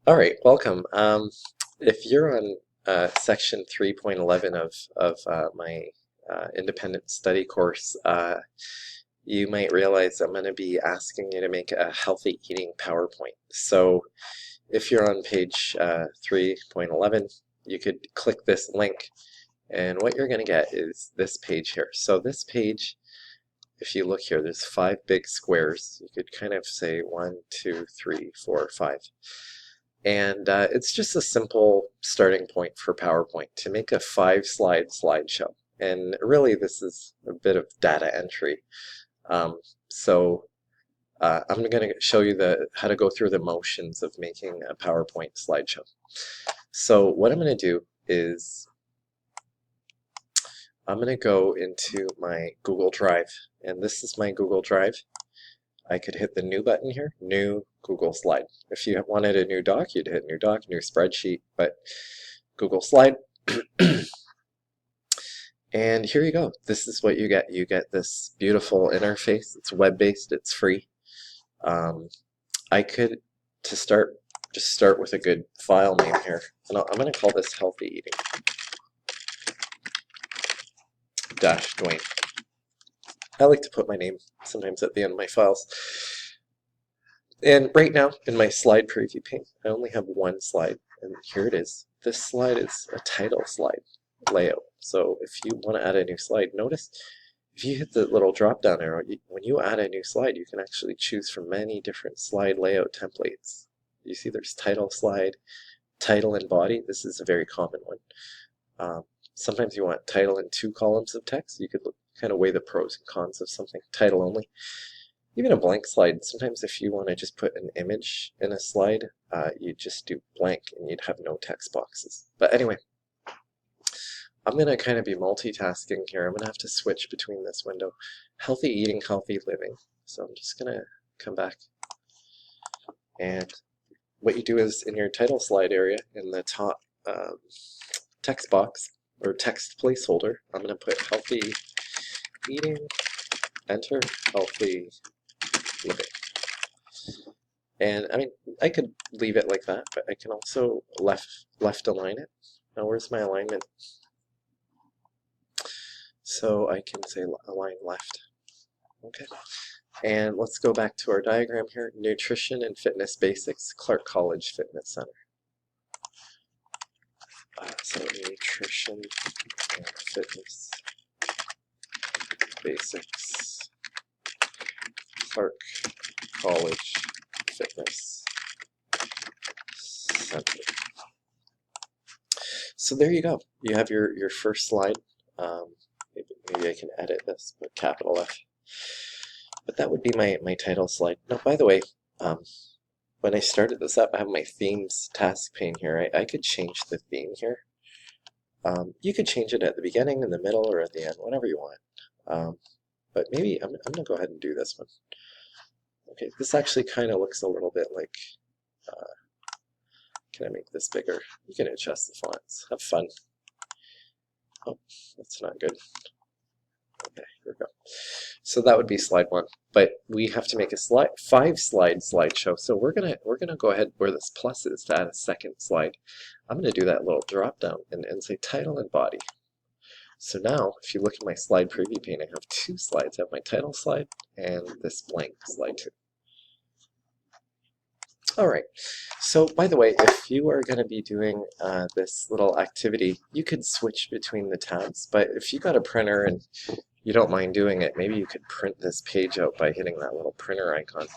All right, welcome. If you're on section 3.11 of my independent study course, you might realize I'm going to be asking you to make a healthy eating PowerPoint. So if you're on page 3.11, you could click this link, and what you're going to get is this page here. So this page, if you look here, there's 5 big squares. You could kind of say 1, 2, 3, 4, 5. And it's just a simple starting point for PowerPoint to make a 5-slide slideshow. And really, this is a bit of data entry. So I'm going to show you how to go through the motions of making a PowerPoint slideshow. So what I'm going to do is I'm going to go into my Google Drive, and this is my Google Drive. I could hit the new button here, new Google Slide. If you wanted a new doc, you'd hit new doc, new spreadsheet, but Google Slide. And here you go. This is what you get. You get this beautiful interface. It's web-based, it's free. I could, to start, just start with a good file name here. And I'm going to call this Healthy Eating Dwayne. I like to put my name sometimes at the end of my files. And right now, in my slide preview pane, I only have one slide, and here it is. This slide is a title slide layout. So if you want to add a new slide, notice if you hit the little drop-down arrow, when you add a new slide, you can actually choose from many different slide layout templates. You see there's title slide, title and body. This is a very common one. Sometimes you want title and 2 columns of text. You could kind of weigh the pros and cons of something title only. Even a blank slide, sometimes if you want to just put an image in a slide, you just do blank and you'd have no text boxes. But anyway, I'm going to kind of be multitasking here. I'm going to have to switch between this window. Healthy eating, healthy living. So I'm just going to come back. And what you do is in your title slide area, in the top text box, or text placeholder, I'm going to put healthy eating, enter, healthy living. And I mean, I could leave it like that, but I can also left align it. Now where's my alignment? So I can say align left. Okay. And let's go back to our diagram here. Nutrition and Fitness Basics, Clark College Fitness Center. So Nutrition and Fitness Basics, Clark College Fitness Center. So there you go. You have your first slide. Maybe I can edit this, but capital F. But that would be my title slide. Now, by the way, when I started this up, I have my themes task pane here. I could change the theme here. You could change it at the beginning, in the middle, or at the end, whatever you want. But maybe I'm going to go ahead and do this one. Okay, this actually kind of looks a little bit like, can I make this bigger? You can adjust the fonts. Have fun. Oh, that's not good. Okay, here we go. So that would be slide 1, but we have to make a 5-slide slideshow. So we're gonna go ahead where this plus is to add a second slide. I'm gonna do that little drop down and say title and body. So now, if you look at my slide preview pane, I have 2 slides. I have my title slide and this blank slide 2. All right, so by the way, if you are going to be doing this little activity, you could switch between the tabs, but if you got a printer and you don't mind doing it, maybe you could print this page out by hitting that little printer icon.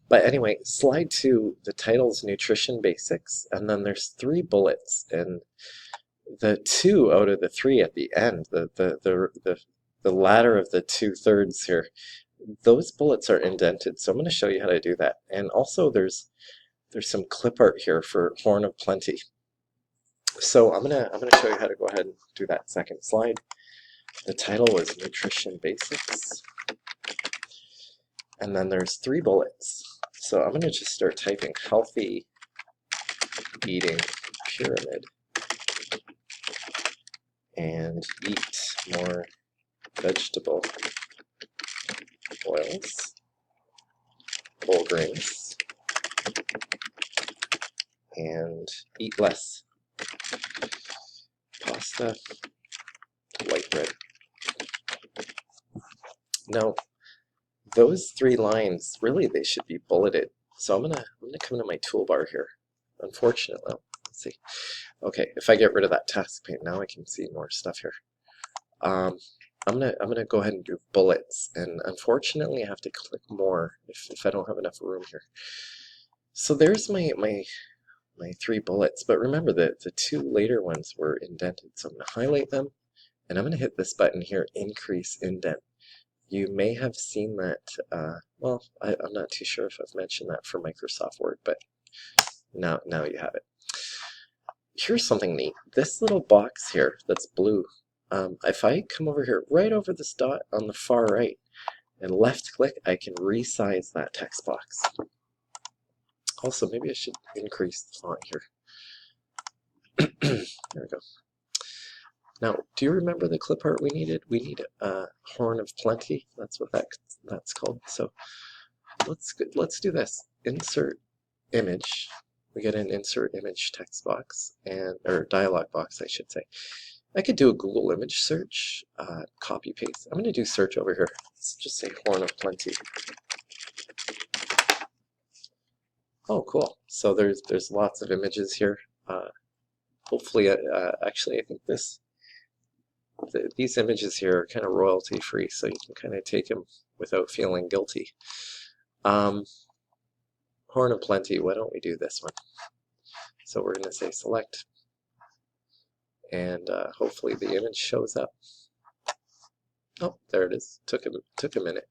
But anyway, slide 2, the title is Nutrition Basics, and then there's 3 bullets, and the 2 out of the 3 at the end, the latter of the 2/3 here, those bullets are indented, so I'm going to show you how to do that. And also there's some clip art here for Horn of Plenty. So I'm gonna show you how to go ahead and do that second slide. The title was Nutrition Basics, and then there's 3 bullets. So I'm gonna just start typing Healthy Eating Pyramid and eat more vegetable oils, whole grains, and eat less pasta, white bread. Now, those 3 lines, really, they should be bulleted. So I'm gonna come to my toolbar here. Unfortunately, let's see. Okay, if I get rid of that task pane, now I can see more stuff here. I'm gonna go ahead and do bullets, and unfortunately, I have to click more if I don't have enough room here. So there's my 3 bullets, but remember that the 2 later ones were indented. So I'm gonna highlight them, and I'm gonna hit this button here, increase indent. You may have seen that, well, I'm not too sure if I've mentioned that for Microsoft Word, but now you have it. Here's something neat. This little box here that's blue, if I come over here, right over this dot on the far right, and left click, I can resize that text box. Also, maybe I should increase the font here. There we go. Now, do you remember the clip art we needed? We need a Horn of Plenty. That's what that's called. So let's do this. Insert image. We get an insert image text box, or dialog box, I should say. I could do a Google image search, copy paste. I'm going to do search over here. Let's just say Horn of Plenty. Oh, cool. So there's lots of images here. Hopefully, actually, I think these images here are kind of royalty free, so you can kind of take them without feeling guilty. Horn of Plenty, why don't we do this one? So we're going to say select, and hopefully the image shows up. Oh, there it is. Took a minute.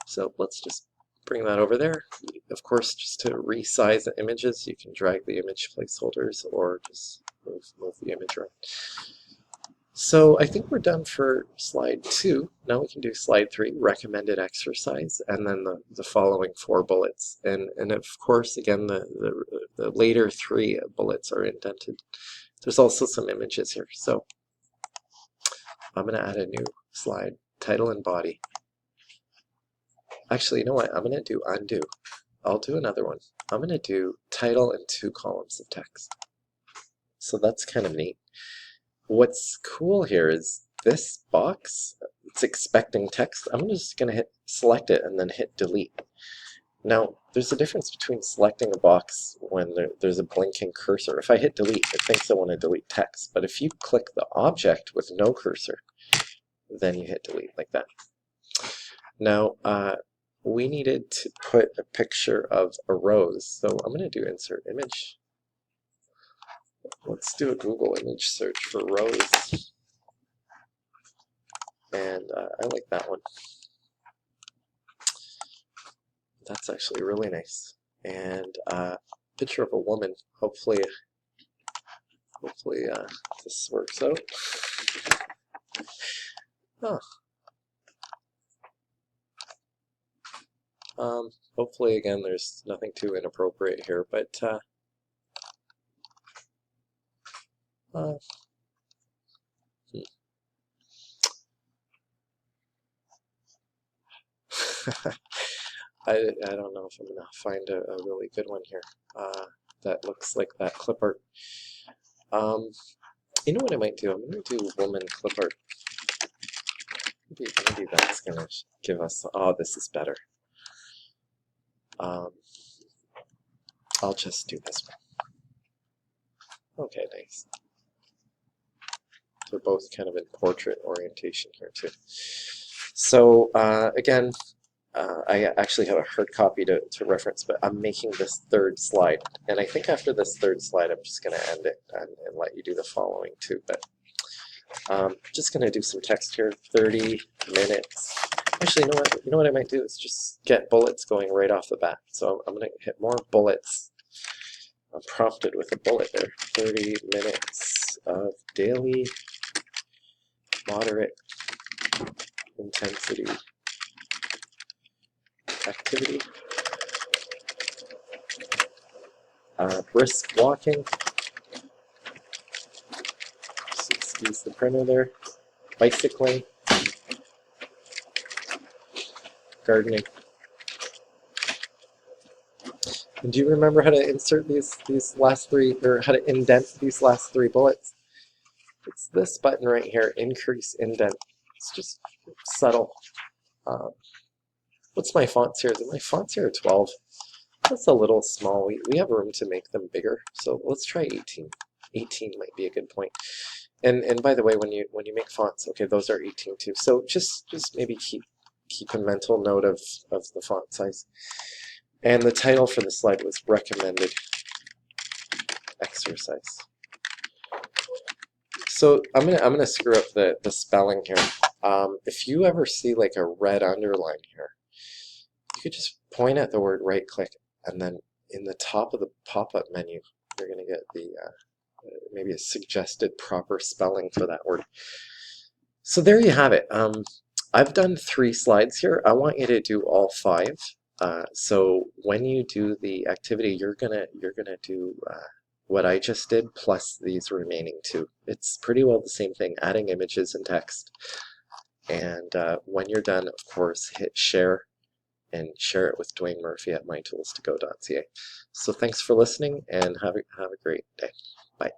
So let's just bring that over there. Of course, just to resize the images, you can drag the image placeholders or just move the image around. So I think we're done for slide 2. Now we can do slide 3, recommended exercise, and then the following 4 bullets. And of course, again, the later 3 bullets are indented. There's also some images here. So I'm going to add a new slide, title and body. Actually, you know what? I'm going to do undo. I'll do another one. I'm going to do title and 2 columns of text. So that's kind of neat. What's cool here is this box, it's expecting text. I'm just going to select it and then hit delete. Now, there's a difference between selecting a box when there's a blinking cursor. If I hit delete, it thinks I want to delete text. But if you click the object with no cursor, then you hit delete like that. Now, we needed to put a picture of a rose. So I'm going to do insert image. Let's do a Google image search for rose. And I like that one. That's actually really nice. And picture of a woman. Hopefully this works out. Oh. Hopefully, again, there's nothing too inappropriate here, but I don't know if I'm gonna find a really good one here that looks like that clip art. You know what I might do? I'm gonna do woman clip art. Maybe that's gonna give us. Oh, this is better. I'll just do this one. Okay, nice. They're both kind of in portrait orientation here too. So again, I actually have a hard copy to reference, but I'm making this 3rd slide. And I think after this 3rd slide, I'm just going to end it and let you do the following too. But just going to do some text here, 30 minutes. Actually, you know what I might do is just get bullets going right off the bat. So I'm going to hit more bullets. I'm prompted with a bullet there. 30 minutes of daily moderate intensity activity. Brisk walking. Just excuse the printer there. Bicycling. Gardening. And do you remember how to insert these last three, or how to indent these last three bullets? It's this button right here, increase indent. It's just subtle. What's my fonts here? My fonts here are 12. That's a little small. We have room to make them bigger, so let's try 18. 18 might be a good point. And by the way, when you make fonts, okay, those are 18 too. So just maybe keep a mental note of the font size. And the title for the slide was recommended exercise. So I'm gonna screw up the spelling here. If you ever see like a red underline here, you could just point at the word, right click, and then in the top of the pop-up menu, you're gonna get the maybe a suggested proper spelling for that word. So there you have it. I've done 3 slides here. I want you to do all 5. So when you do the activity, you're gonna do what I just did plus these remaining 2. It's pretty well the same thing, adding images and text. And when you're done, of course, hit share and share it with Dwayne Murphy at mytoolstogo.ca. So thanks for listening and have a great day. Bye.